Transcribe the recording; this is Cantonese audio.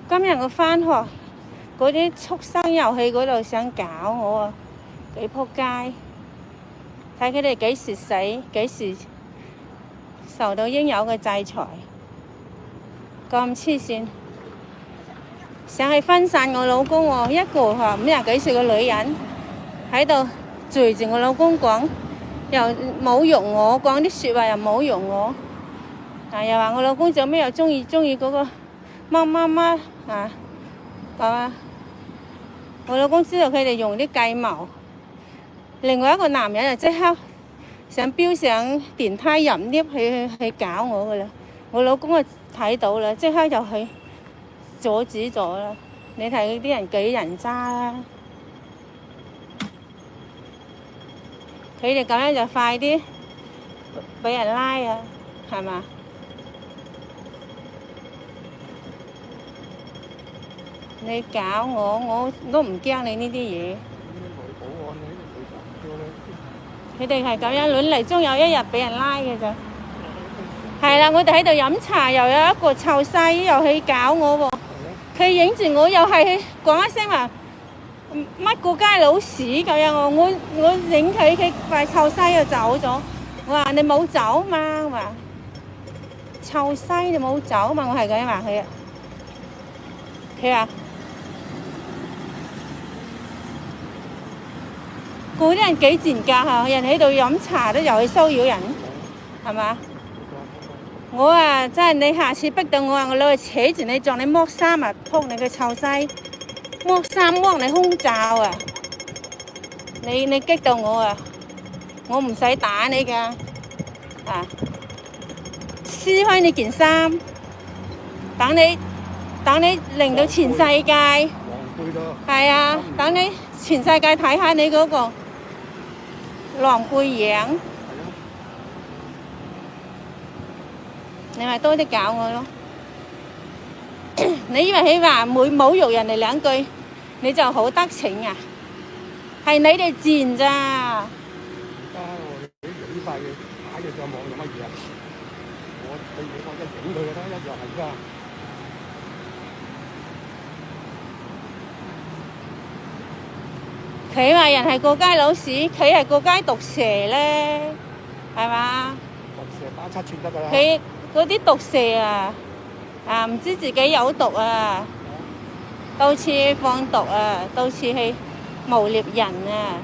今日我返學，嗰啲畜生遊戲嗰度想搞我啊，幾仆街！睇佢哋幾時死，幾時受到應有嘅制裁，咁黐線！想去分散我老公喎，一個50幾歲嘅女人喺度追住我老公講，又侮辱我，講啲説話又侮辱我，又話我老公做咩又中意嗰個乜啊，係嘛？我老公知道佢哋用啲計謀，另外一個男人就即刻想飆上電梯入 lift 去搞我噶啦，我老公就睇到啦，即刻就去阻止咗啦。你睇嗰啲人幾人渣啦！佢哋咁樣就快啲俾人拉啊，係嘛？你搞我都唔驚你呢啲嘢。佢哋係咁樣亂嚟，終有一日俾人拉嘅咋。係啦，我哋喺度飲茶，又有一個臭西又去搞我喎。佢影住我又係講一聲話乜個街老屎咁樣，我影佢塊臭西就走咗。我話你冇走嘛，我話臭西你冇走嘛，我係咁樣話佢啊。佢話嗰啲人幾賤格嚇，人喺度飲茶都又去騷擾人，係嘛？我啊真係你下次逼到我攞嚟扯住你，撞你剝衫啊，撲你個臭西！剝衫剝你胸罩啊！你激到我啊！我唔使打你㗎，啊！撕開你件衫，等你令到全世界，係啊！等你全世界睇下你嗰個狼狽樣，你咪多啲搞我咯！你以為佢話每侮辱人哋2句，你就好得逞啊？係你哋賤咋！而家我影晒佢擺佢上網做乜嘢啊？我對嘢我一影佢就得，一樣係㗎。佢話人係過街老屎，佢係過街毒蛇咧，係嘛？毒蛇打7寸得㗎啦。佢嗰啲毒蛇啊，唔知自己有毒啊，到處放毒啊，到處去誣衊人啊。